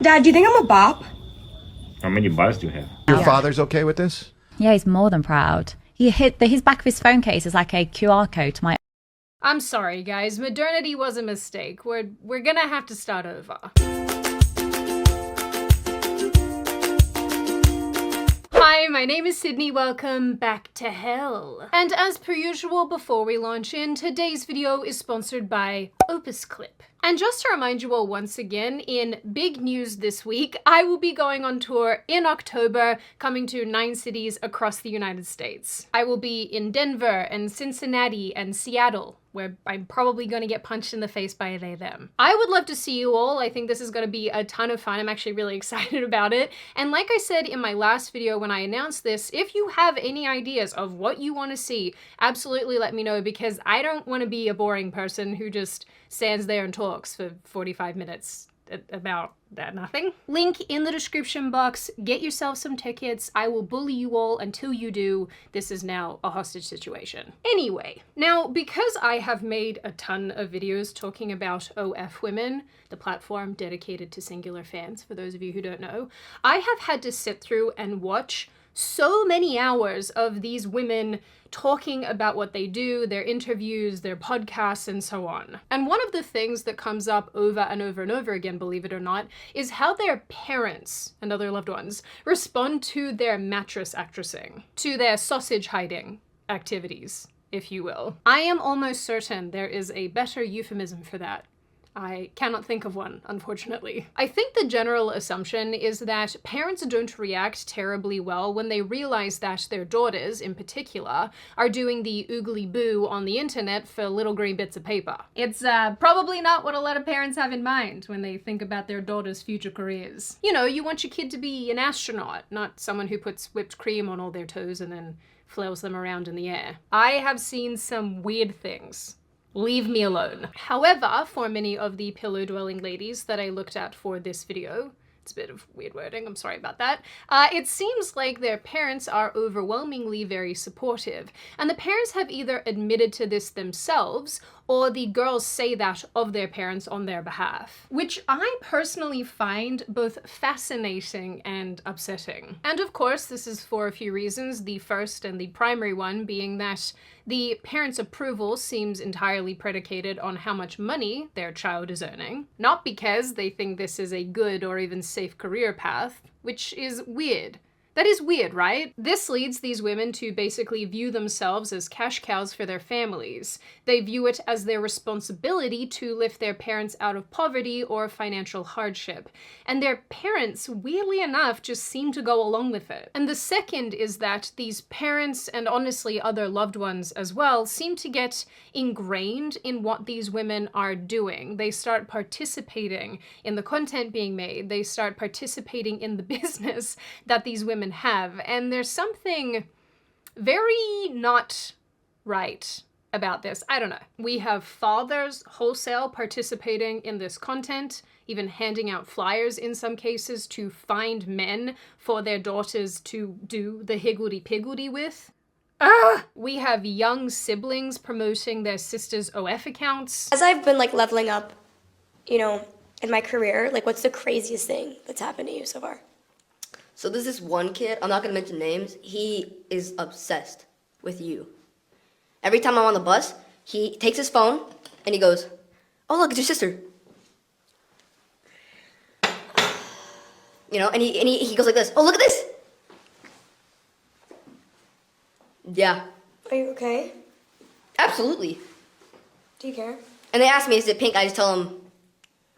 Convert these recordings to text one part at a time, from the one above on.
Dad, do you think I'm a bop? How many bars do you have? Your father's okay with this? Yeah, he's more than proud. His back of his phone case is like a QR code to my. I'm sorry, guys. Modernity was a mistake. We're gonna have to start over. Hi, my name is Sydney. Welcome back to hell. And as per usual, before we launch in, today's video is sponsored by Opus Clip. And just to remind you all once again, in big news this week, I will be going on tour in October, coming to 9 cities across the United States. I will be in Denver and Cincinnati and Seattle, where I'm probably going to get punched in the face by they, them. I would love to see you all. I think this is going to be a ton of fun. I'm actually really excited about it. And like I said in my last video when I announced this, if you have any ideas of what you want to see, absolutely let me know, because I don't want to be a boring person who just stands there and talks for 45 minutes about that nothing. Link in the description box. Get yourself some tickets. I will bully you all until you do. This is now a hostage situation. Anyway, now because I have made a ton of videos talking about OF Women, the platform dedicated to singular fans, for those of you who don't know, I have had to sit through and watch so many hours of these women talking about what they do, their interviews, their podcasts, and so on. And one of the things that comes up over and over and over again, believe it or not, is how their parents and other loved ones respond to their mattress actressing, to their sausage hiding activities, if you will. I am almost certain there is a better euphemism for that. I cannot think of one, unfortunately. I think the general assumption is that parents don't react terribly well when they realize that their daughters, in particular, are doing the oogly boo on the internet for little green bits of paper. It's probably not what a lot of parents have in mind when they think about their daughters' future careers. You know, you want your kid to be an astronaut, not someone who puts whipped cream on all their toes and then flails them around in the air. I have seen some weird things. Leave me alone. However, for many of the pillow-dwelling ladies that I looked at for this video, it's a bit of weird wording, I'm sorry about that, it seems like their parents are overwhelmingly very supportive. And the parents have either admitted to this themselves, or the girls say that of their parents on their behalf, which I personally find both fascinating and upsetting. And of course, this is for a few reasons, the first and the primary one being that the parents' approval seems entirely predicated on how much money their child is earning, not because they think this is a good or even safe career path, which is weird. That is weird, right? This leads these women to basically view themselves as cash cows for their families. They view it as their responsibility to lift their parents out of poverty or financial hardship. And their parents, weirdly enough, just seem to go along with it. And the second is that these parents, and honestly other loved ones as well, seem to get ingrained in what these women are doing. They start participating in the content being made. They start participating in the business that these women have, and there's something very not right about this. I don't know. We have fathers wholesale participating in this content, even handing out flyers in some cases to find men for their daughters to do the higgledy-piggledy with. We have young siblings promoting their sisters' OF accounts. As I've been leveling up, in my career, what's the craziest thing that's happened to you so far? So there's this one kid, I'm not gonna mention names, he is obsessed with you. Every time I'm on the bus, he takes his phone and he goes, "Oh look, it's your sister." And he goes like this, "Oh look at this." Yeah. Are you okay? Absolutely. Do you care? And they ask me, is it pink? I just tell them,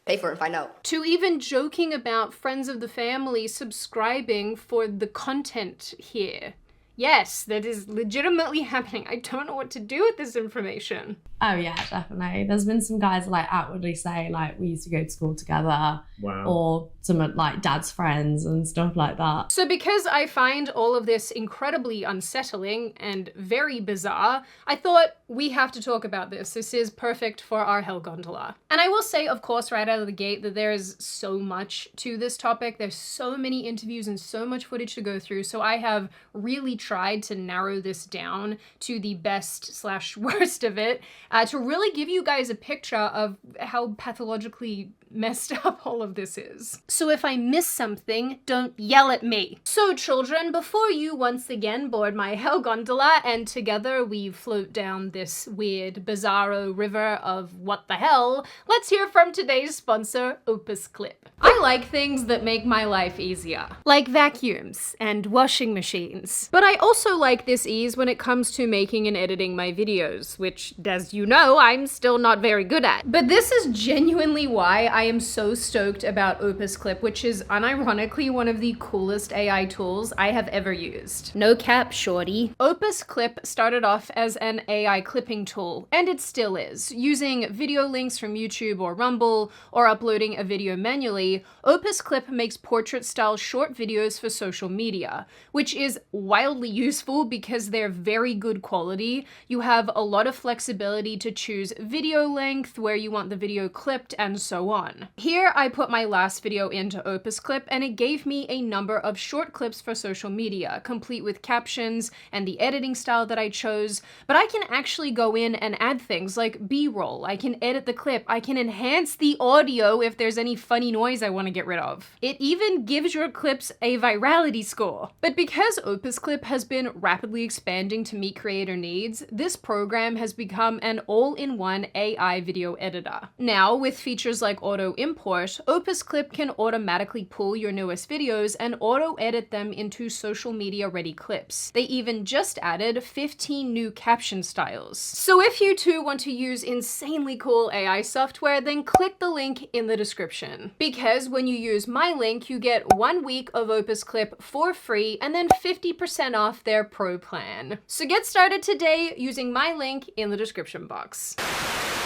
pay for it and find out. To even joking about friends of the family subscribing for the content here. Yes, that is legitimately happening. I don't know what to do with this information. Oh yeah, definitely. There's been some guys outwardly say we used to go to school together. Wow. Or some dad's friends and stuff like that. So because I find all of this incredibly unsettling and very bizarre, I thought we have to talk about this. This is perfect for our Hell Gondola. And I will say, of course, right out of the gate that there is so much to this topic. There's so many interviews and so much footage to go through. So I have really tried to narrow this down to the best/worst of it, to really give you guys a picture of how pathologically messed up all of this is. So if I miss something, don't yell at me. So children, before you once again board my hell gondola and together we float down this weird, bizarro river of what the hell, let's hear from today's sponsor, Opus Clip. I like things that make my life easier, like vacuums and washing machines. But I also like this ease when it comes to making and editing my videos, which, as you know, I'm still not very good at. But this is genuinely why I am so stoked about Opus Clip, which is unironically one of the coolest AI tools I have ever used. No cap, shorty. Opus Clip started off as an AI clipping tool, and it still is. Using video links from YouTube or Rumble, or uploading a video manually, Opus Clip makes portrait-style short videos for social media, which is wildly useful because they're very good quality. You have a lot of flexibility to choose video length, where you want the video clipped, and so on. Here, I put my last video into Opus Clip, and it gave me a number of short clips for social media, complete with captions and the editing style that I chose, but I can actually go in and add things like B-roll. I can edit the clip. I can enhance the audio if there's any funny noise I want to get rid of. It even gives your clips a virality score. But because Opus Clip has been rapidly expanding to meet creator needs, this program has become an all-in-one AI video editor. Now, with features like auto import, Opus Clip can automatically pull your newest videos and auto-edit them into social media ready clips. They even just added 15 new caption styles. So if you too want to use insanely cool AI software, then click the link in the description. Because when you use my link, you get 1 week of Opus Clip for free and then 50% off their pro plan. So get started today using my link in the description box.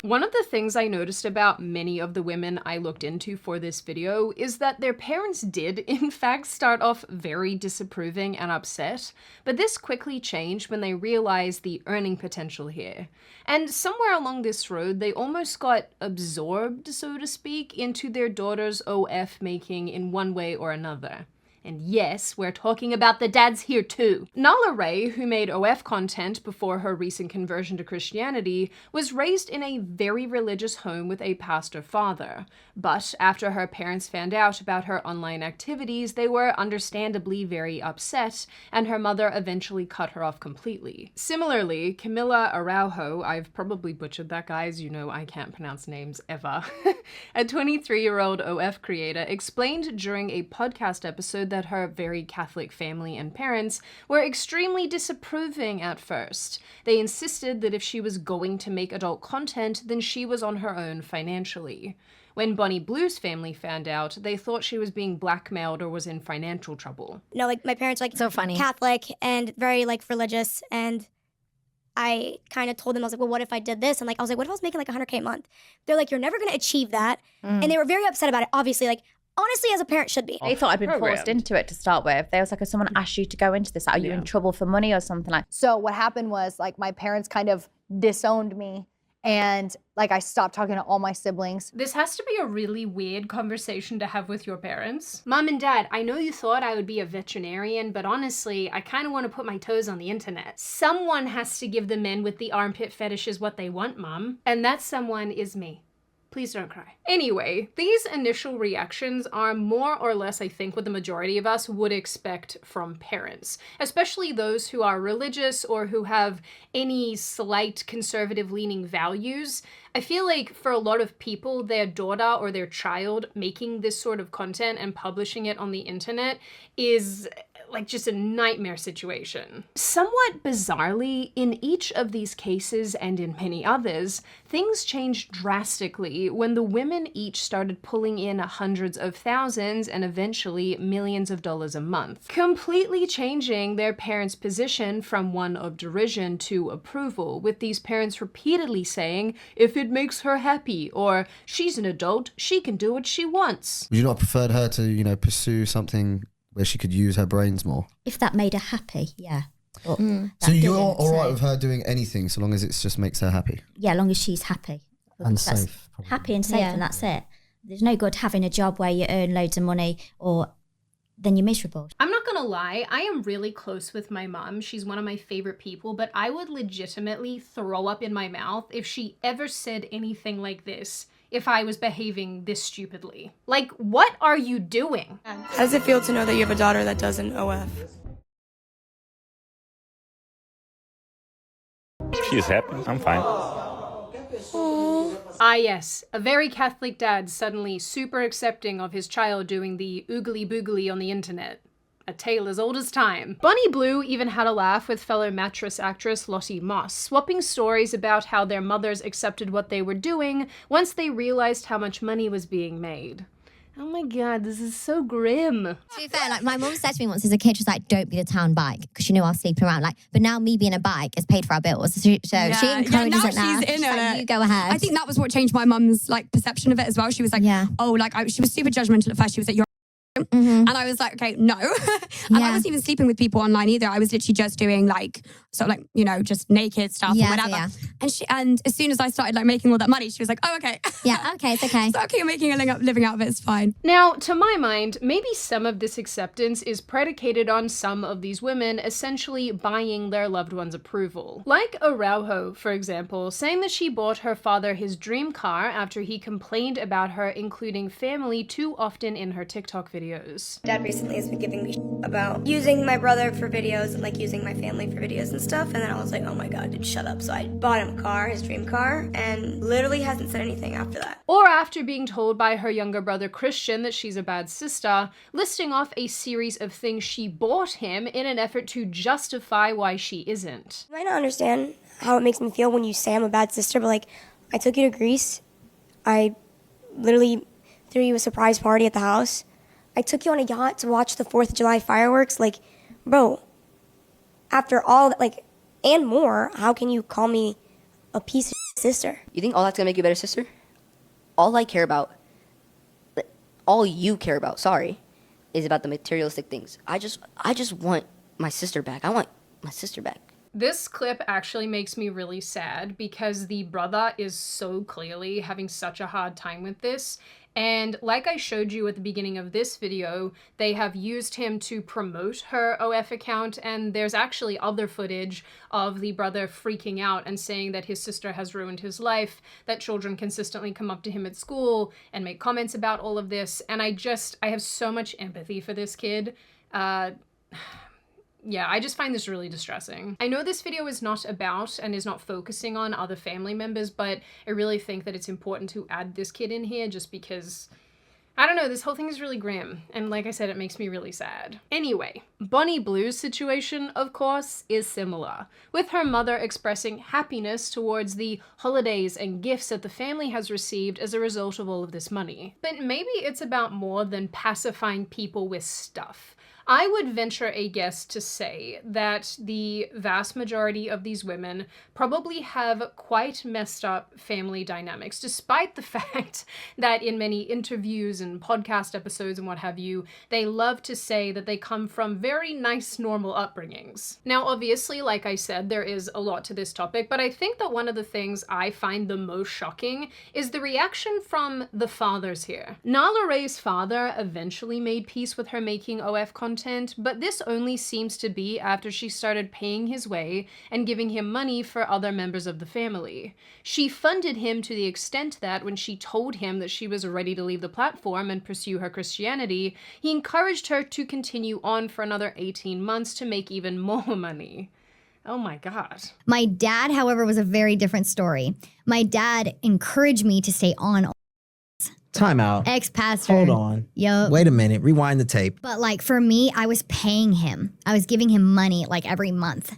One of the things I noticed about many of the women I looked into for this video is that their parents did, in fact, start off very disapproving and upset, but this quickly changed when they realized the earning potential here. And somewhere along this road, they almost got absorbed, so to speak, into their daughter's OF making in one way or another. And yes, we're talking about the dads here too. Nala Ray, who made OF content before her recent conversion to Christianity, was raised in a very religious home with a pastor father. But after her parents found out about her online activities, they were understandably very upset, and her mother eventually cut her off completely. Similarly, Camila Araujo, I've probably butchered that, guys, you know I can't pronounce names ever, a 23-year-old OF creator, explained during a podcast episode that her very Catholic family and parents were extremely disapproving at first. They insisted that if she was going to make adult content, then she was on her own financially. When Bonnie Blue's family found out, they thought she was being blackmailed or was in financial trouble. No, like my parents are like So funny. Catholic and very like religious, and I kind of told them, I was like, well, what if I did this? And like, I was like, what if I was making like 100K a month? They're like, you're never going to achieve that. And they were very upset about it, obviously, like, honestly, as a parent should be. They thought I'd been forced Programmed. into it to start with. They was like, if someone asked you to go into this, are you in trouble for money or something like? So what happened was like my parents kind of disowned me, and like I stopped talking to all my siblings. This has to be a really weird conversation to have with your parents. Mom and Dad, I know you thought I would be a veterinarian, but honestly, I kind of want to put my toes on the internet. Someone has to give the men with the armpit fetishes what they want, Mom. And that someone is me. Please don't cry. Anyway, these initial reactions are more or less, I think, what the majority of us would expect from parents, especially those who are religious or who have any slight conservative-leaning values. I feel like for a lot of people, their daughter or their child making this sort of content and publishing it on the internet is like just a nightmare situation. Somewhat bizarrely, in each of these cases and in many others, things changed drastically when the women each started pulling in hundreds of thousands and eventually millions of dollars a month, completely changing their parents' position from one of derision to approval, with these parents repeatedly saying, if it makes her happy, or she's an adult, she can do what she wants. Would you not have preferred her to, you know, pursue something where she could use her brains more? If that made her happy, yeah. But So that you're didn't, all right so- with her doing anything so long as it just makes her happy? Yeah, as long as she's happy. And That's safe, probably. happy and safe, Yeah. and that's it. There's no good having a job where you earn loads of money or then you're miserable. I'm not gonna lie, I am really close with my mom. She's one of my favorite people, but I would legitimately throw up in my mouth if she ever said anything like this if I was behaving this stupidly. Like, what are you doing? How does it feel to know that you have a daughter that does an OF? She's happy. I'm fine. Ah yes, a very Catholic dad suddenly super accepting of his child doing the oogly boogly on the internet. A tale as old as time. Bonnie Blue even had a laugh with fellow Mattress actress Lottie Moss, swapping stories about how their mothers accepted what they were doing once they realized how much money was being made. Oh my god, this is so grim. To be fair, like my mum said to me once as a kid, she was like, don't be the town bike, because she knew I was sleeping around. Like, but now me being a bike has paid for our bills. So she encourages now it now. she's in like, it. you go ahead. I think that was what changed my mum's like perception of it as well. She was like, oh, like she was super judgmental at first. She was like, you're and I was like, okay, no. And I wasn't even sleeping with people online either. I was literally just doing like, sort of like, you know, just naked stuff or whatever. And as soon as I started like making all that money, she was like, oh, okay. Yeah, okay, it's okay. So okay, you're making a living out of it, it's fine. Now, to my mind, maybe some of this acceptance is predicated on some of these women essentially buying their loved one's approval. Like Araujo, for example, saying that she bought her father his dream car after he complained about her including family too often in her TikTok videos. Dad recently has been giving me about using my brother for videos and like using my family for videos and stuff, and then I was like, oh my god, dude, shut up. So I bought him a car, his dream car, and literally hasn't said anything after that. Or after being told by her younger brother Christian that she's a bad sister, listing off a series of things she bought him in an effort to justify why she isn't. You might not understand how it makes me feel when you say I'm a bad sister, but like, I took you to Greece, I literally threw you a surprise party at the house, I took you on a yacht to watch the 4th of July fireworks. Like, bro, after all that, like, and more, how can you call me a piece of sister? You think all that's gonna make you a better sister? All I care about, all you care about, is about the materialistic things. I just want my sister back. I want my sister back. This clip actually makes me really sad because the brother is so clearly having such a hard time with this. And like I showed you at the beginning of this video, they have used him to promote her OF account, and there's actually other footage of the brother freaking out and saying that his sister has ruined his life, that children consistently come up to him at school and make comments about all of this, and I have so much empathy for this kid. Yeah, I just find this really distressing. I know this video is not about and is not focusing on other family members, but I really think that it's important to add this kid in here just because, I don't know, this whole thing is really grim. And like I said, it makes me really sad. Anyway, Bonnie Blue's situation, of course, is similar, with her mother expressing happiness towards the holidays and gifts that the family has received as a result of all of this money. But maybe it's about more than pacifying people with stuff. I would venture a guess to say that the vast majority of these women probably have quite messed up family dynamics, despite the fact that in many interviews and podcast episodes and what have you, they love to say that they come from very nice, normal upbringings. Now, obviously, like I said, there is a lot to this topic, but I think that one of the things I find the most shocking is the reaction from the fathers here. Nala Ray's father eventually made peace with her making OF content, but this only seems to be after she started paying his way and giving him money for other members of the family. She funded him to the extent that when she told him that she was ready to leave the platform and pursue her Christianity, he encouraged her to continue on for another 18 months to make even more money. Oh my God. My dad, however, was a very different story. My dad encouraged me to stay on. Time out. Ex-pastor. Hold on. Yup. Wait a minute. Rewind the tape. But like for me, I was paying him. I was giving him money like every month.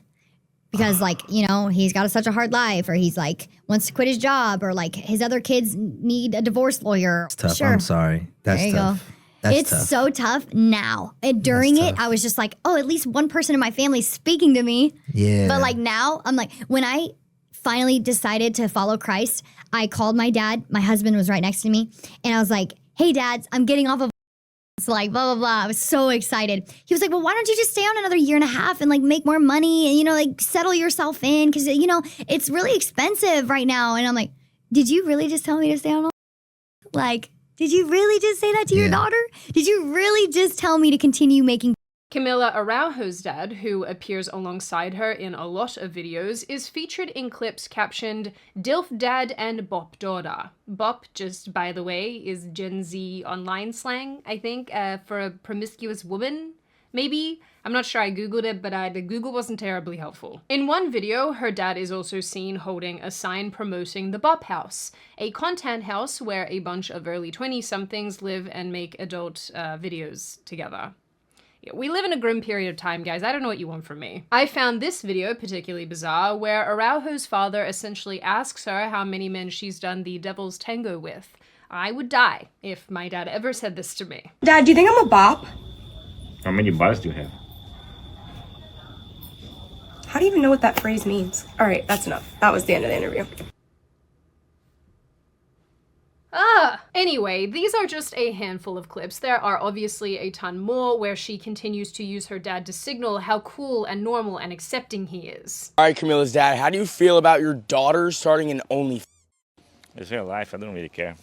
Because like, you know, he's got such a hard life, or he's like wants to quit his job, or like his other kids need a divorce lawyer. It's tough. Sure. I'm sorry. That's there you tough. Go. That's it's tough. so tough now. And during it, I was just like, oh, at least one person in my family is speaking to me. Yeah. But like now, I'm like, when I finally decided to follow Christ, I called my dad. My husband was right next to me. And I was like, hey, dads, I'm getting off of like blah, blah, blah. I was so excited. He was like, well, why don't you just stay on another 1.5 years and like make more money and, you know, like settle yourself in? Because, you know, it's really expensive right now. And I'm like, did you really just tell me to stay on? Like, did you really just say that to your daughter? Did you really just tell me to continue making Camila Araujo's dad, who appears alongside her in a lot of videos, is featured in clips captioned DILF Dad and Bop Daughter. Bop, just by the way, is Gen Z online slang, I think, for a promiscuous woman, maybe? I'm not sure, I googled it, but the Google wasn't terribly helpful. In one video, her dad is also seen holding a sign promoting the Bop House, a content house where a bunch of early 20-somethings live and make adult videos together. We live in a grim period of time, guys. I don't know what you want from me. I found this video particularly bizarre, where Araujo's father essentially asks her how many men she's done the devil's tango with. I would die if my dad ever said this to me. Dad, do you think I'm a bop? How many bars do you have? How do you even know what that phrase means? All right, that's enough. That was the end of the interview. Anyway, these are just a handful of clips. There are obviously a ton more where she continues to use her dad to signal how cool and normal and accepting he is. All right, Camila's dad, how do you feel about your daughter starting an OnlyFans? It's real life. I don't really care.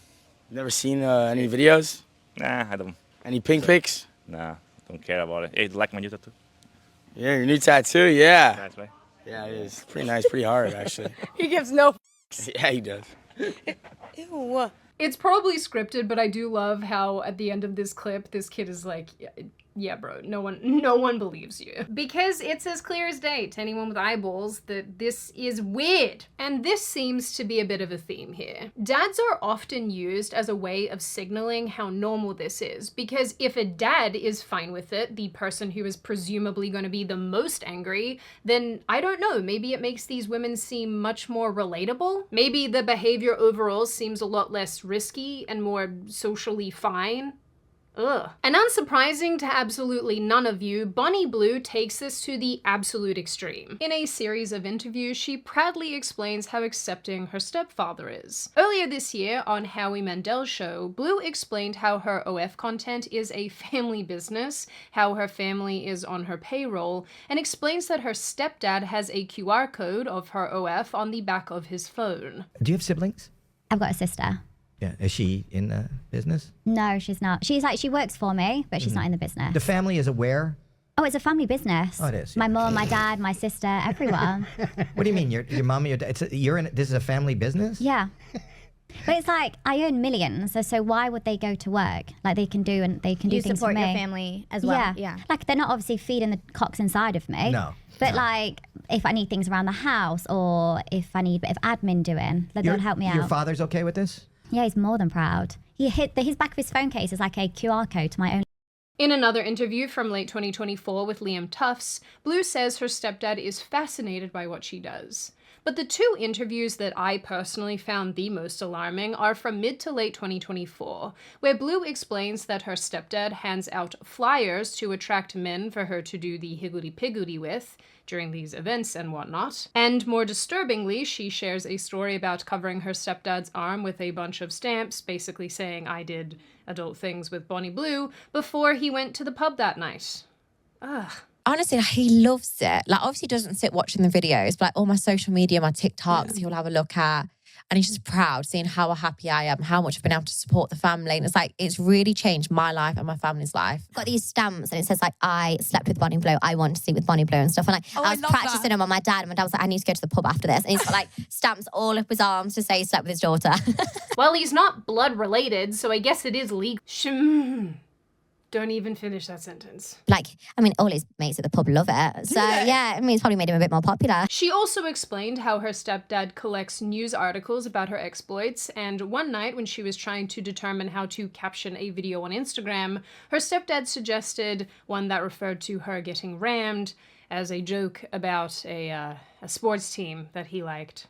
Never seen any videos? Nah, I don't. Any pink pics? Nah, don't care about it. Hey, do you like my new tattoo? Yeah, your new tattoo, yeah. Nice, right? Yeah, it is. Pretty nice, pretty hard, actually. He gives no Yeah, he does. Ew. It's probably scripted, but I do love how at the end of this clip, this kid is like, yeah, bro, no one believes you. Because it's as clear as day to anyone with eyeballs that this is weird. And this seems to be a bit of a theme here. Dads are often used as a way of signaling how normal this is, because if a dad is fine with it, the person who is presumably going to be the most angry, then I don't know, maybe it makes these women seem much more relatable. Maybe the behavior overall seems a lot less risky and more socially fine. Ugh. And unsurprising to absolutely none of you, Bonnie Blue takes this to the absolute extreme. In a series of interviews, she proudly explains how accepting her stepfather is. Earlier this year on Howie Mandel's show, Blue explained how her OF content is a family business, how her family is on her payroll, and explains that her stepdad has a QR code of her OF on the back of his phone. Do you have siblings? I've got a sister. Yeah. Is she in the business? No, she's not. She works for me, but she's not in the business. The family is aware? Oh, it's a family business. Oh, it is. My mom, my dad, my sister, everyone. What do you mean? Your mom and your dad? This is a family business? Yeah. But it's like, I earn millions, so why would they go to work? Like, they can do things for me. You support your family as well. Yeah. Like, they're not obviously feeding the cocks inside of me. No. But like, if I need things around the house or if I need a bit of admin doing, they'll help me out. Your father's okay with this? Yeah, he's more than proud. His back of his phone case is like a QR code to my own. In another interview from late 2024 with Liam Tufts, Blue says her stepdad is fascinated by what she does. But the two interviews that I personally found the most alarming are from mid to late 2024, where Blue explains that her stepdad hands out flyers to attract men for her to do the higgledy-piggledy with during these events and whatnot. And more disturbingly, she shares a story about covering her stepdad's arm with a bunch of stamps, basically saying, I did adult things with Bonnie Blue, before he went to the pub that night. Ugh. Honestly, he loves it. Like, obviously, he doesn't sit watching the videos, but like all my social media, my TikToks, he'll have a look at. And he's just proud seeing how happy I am, how much I've been able to support the family. And it's like, it's really changed my life and my family's life. I've got these stamps and it says like, I slept with Bonnie Blue, I want to sleep with Bonnie Blue and stuff. And like, I was practicing them on my dad, and my dad was like, I need to go to the pub after this. And he's got like stamps all up his arms to say he slept with his daughter. Well, he's not blood related, so I guess it is legal. Don't even finish that sentence. Like, I mean, all his mates at the pub love it. So, yeah, I mean, it's probably made him a bit more popular. She also explained how her stepdad collects news articles about her exploits, and one night when she was trying to determine how to caption a video on Instagram, her stepdad suggested one that referred to her getting rammed as a joke about a sports team that he liked.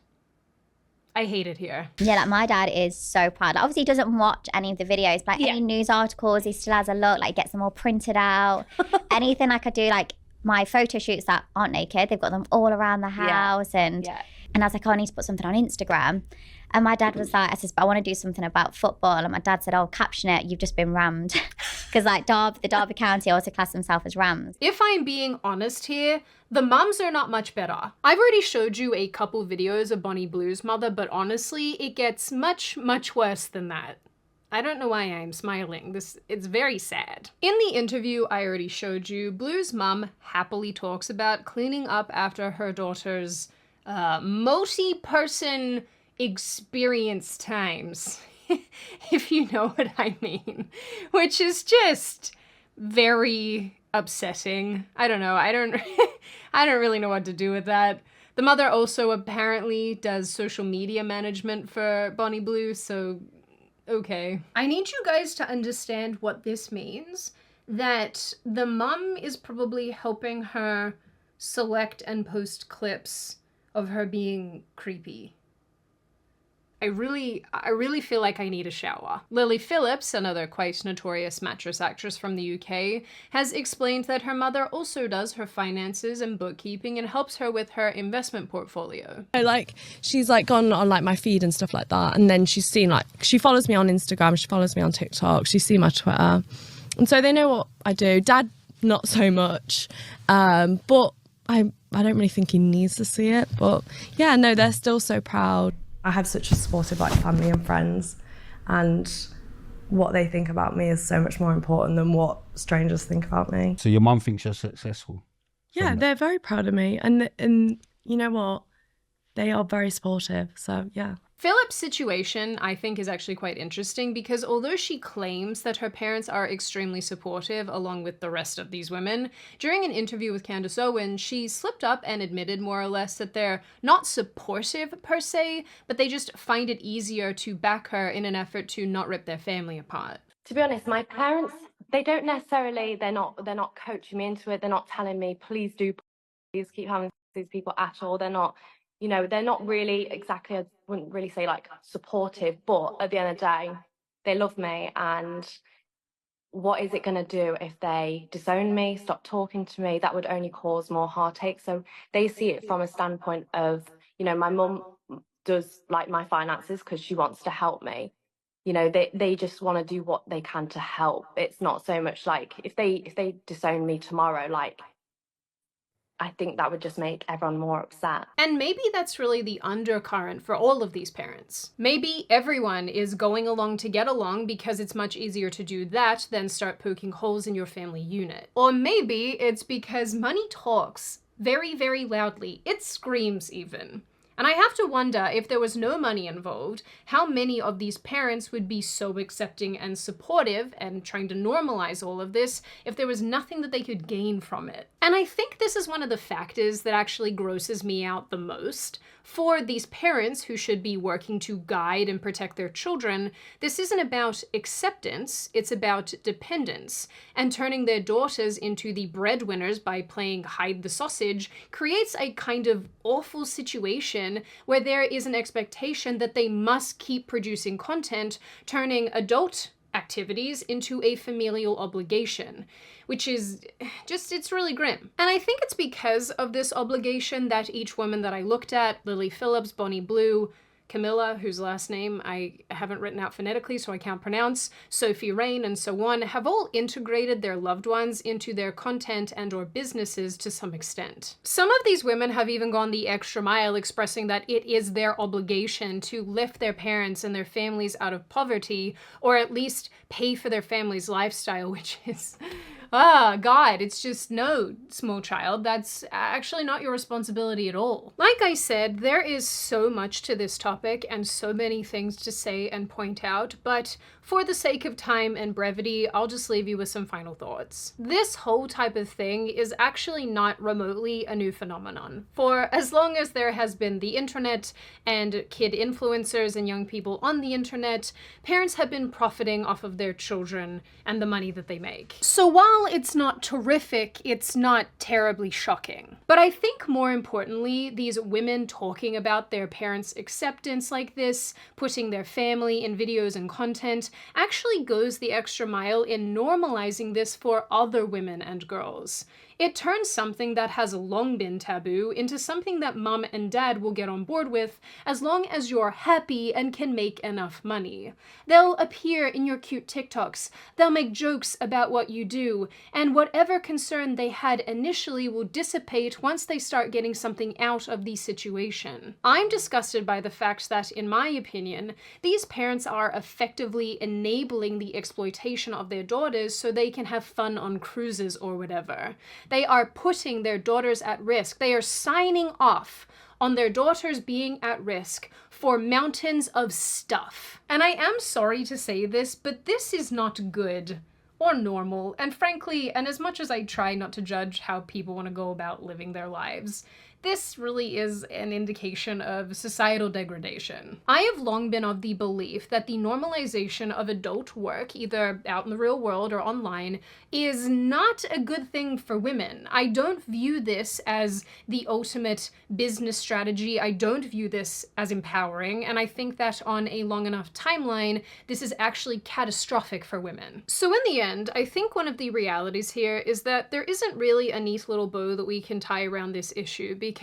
I hate it here. Yeah, like my dad is so proud. Like, obviously, he doesn't watch any of the videos, but like any news articles, he still has a look, like gets them all printed out. Anything I could do, like my photo shoots that aren't naked, they've got them all around the house. And I was like, oh, I need to put something on Instagram. And my dad was like, I said, but I want to do something about football. And my dad said, oh, caption it, you've just been rammed. Because like the Derby County also class himself as Rams. If I'm being honest here, the mums are not much better. I've already showed you a couple videos of Bonnie Blue's mother, but honestly, it gets much, much worse than that. I don't know why I'm smiling. It's very sad. In the interview I already showed you, Blue's mum happily talks about cleaning up after her daughter's multi-person experience times, if you know what I mean, which is just very upsetting. I don't know. I don't really know what to do with that. The mother also apparently does social media management for Bonnie Blue, so okay. I need you guys to understand what this means, that the mum is probably helping her select and post clips of her being creepy. I really feel like I need a shower. Lily Phillips, another quite notorious mattress actress from the UK, has explained that her mother also does her finances and bookkeeping and helps her with her investment portfolio. Like, she's like gone on like my feed and stuff like that, and then she's seen, like, she follows me on Instagram, she follows me on TikTok, she's seen my Twitter, and so they know what I do. Dad, not so much, but I don't really think he needs to see it, but yeah, no, they're still so proud. I have such a supportive like family and friends, and what they think about me is so much more important than what strangers think about me. So your mum thinks you're successful? Yeah, they're very proud of me, and you know what? They are very supportive, so yeah. Philip's situation, I think, is actually quite interesting because although she claims that her parents are extremely supportive along with the rest of these women, during an interview with Candace Owen, she slipped up and admitted more or less that they're not supportive per se, but they just find it easier to back her in an effort to not rip their family apart. To be honest, my parents, they don't necessarily, they're not coaching me into it. They're not telling me, please keep having these people at all. They're not, you know, they're not really exactly, I wouldn't really say like supportive, but at the end of the day, they love me. And what is it going to do if they disown me, stop talking to me? That would only cause more heartache. So they see it from a standpoint of, you know, my mum does like my finances because she wants to help me. You know, they just want to do what they can to help. It's not so much like if they disown me tomorrow, like, I think that would just make everyone more upset. And maybe that's really the undercurrent for all of these parents. Maybe everyone is going along to get along because it's much easier to do that than start poking holes in your family unit. Or maybe it's because money talks very, very loudly. It screams even. And I have to wonder, if there was no money involved, how many of these parents would be so accepting and supportive and trying to normalize all of this if there was nothing that they could gain from it. And I think this is one of the factors that actually grosses me out the most. For these parents who should be working to guide and protect their children, this isn't about acceptance, it's about dependence. And turning their daughters into the breadwinners by playing hide the sausage creates a kind of awful situation where there is an expectation that they must keep producing content, turning adult activities into a familial obligation, which is just, it's really grim. And I think it's because of this obligation that each woman that I looked at, Lily Phillips, Bonnie Blue, Camilla, whose last name I haven't written out phonetically so I can't pronounce, Sophie Rain, and so on, have all integrated their loved ones into their content and or businesses to some extent. Some of these women have even gone the extra mile, expressing that it is their obligation to lift their parents and their families out of poverty, or at least pay for their family's lifestyle, which is... God, it's just no, small child, that's actually not your responsibility at all. Like I said, there is so much to this topic and so many things to say and point out, but for the sake of time and brevity, I'll just leave you with some final thoughts. This whole type of thing is actually not remotely a new phenomenon. For as long as there has been the internet and kid influencers and young people on the internet, parents have been profiting off of their children and the money that they make. So while it's not terrific, it's not terribly shocking. But I think more importantly, these women talking about their parents' acceptance like this, putting their family in videos and content, actually goes the extra mile in normalizing this for other women and girls. It turns something that has long been taboo into something that mom and dad will get on board with as long as you're happy and can make enough money. They'll appear in your cute TikToks, they'll make jokes about what you do, and whatever concern they had initially will dissipate once they start getting something out of the situation. I'm disgusted by the fact that, in my opinion, these parents are effectively enabling the exploitation of their daughters so they can have fun on cruises or whatever. They are putting their daughters at risk. They are signing off on their daughters being at risk for mountains of stuff. And I am sorry to say this, but this is not good or normal. And frankly, and as much as I try not to judge how people want to go about living their lives, this really is an indication of societal degradation. I have long been of the belief that the normalization of adult work, either out in the real world or online, is not a good thing for women. I don't view this as the ultimate business strategy. I don't view this as empowering, and I think that on a long enough timeline, this is actually catastrophic for women. So in the end, I think one of the realities here is that there isn't really a neat little bow that we can tie around this issue, because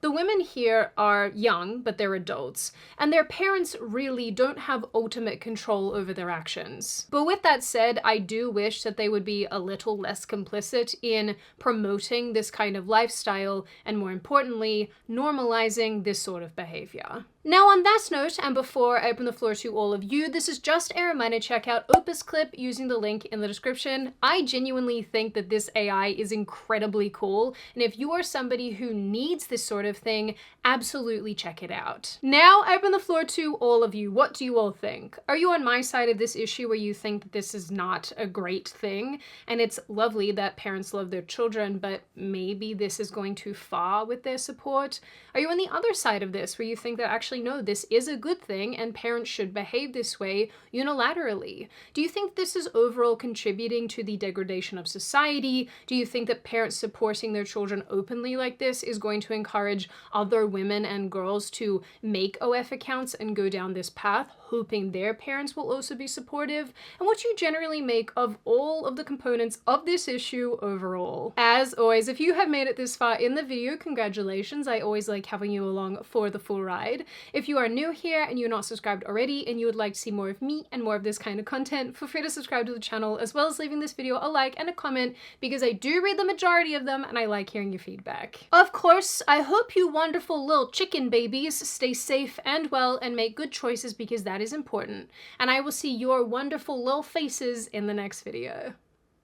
the women here are young, but they're adults, and their parents really don't have ultimate control over their actions. But with that said, I do wish that they would be a little less complicit in promoting this kind of lifestyle, and more importantly, normalizing this sort of behavior. Now on that note, and before I open the floor to all of you, this is just a reminder to check out Opus Clip using the link in the description. I genuinely think that this AI is incredibly cool, and if you are somebody who needs this sort of thing, absolutely check it out. Now I open the floor to all of you. What do you all think? Are you on my side of this issue where you think that this is not a great thing, and it's lovely that parents love their children, but maybe this is going too far with their support? Are you on the other side of this where you think that actually no, this is a good thing and parents should behave this way unilaterally? Do you think this is overall contributing to the degradation of society? Do you think that parents supporting their children openly like this is going to encourage other women and girls to make OF accounts and go down this path, hoping their parents will also be supportive? And what do you generally make of all of the components of this issue overall? As always, if you have made it this far in the video, congratulations. I always like having you along for the full ride. If you are new here and you're not subscribed already and you would like to see more of me and more of this kind of content, feel free to subscribe to the channel, as well as leaving this video a like and a comment, because I do read the majority of them and I like hearing your feedback. Of course, I hope you wonderful little chicken babies stay safe and well and make good choices, because that is important. And I will see your wonderful little faces in the next video.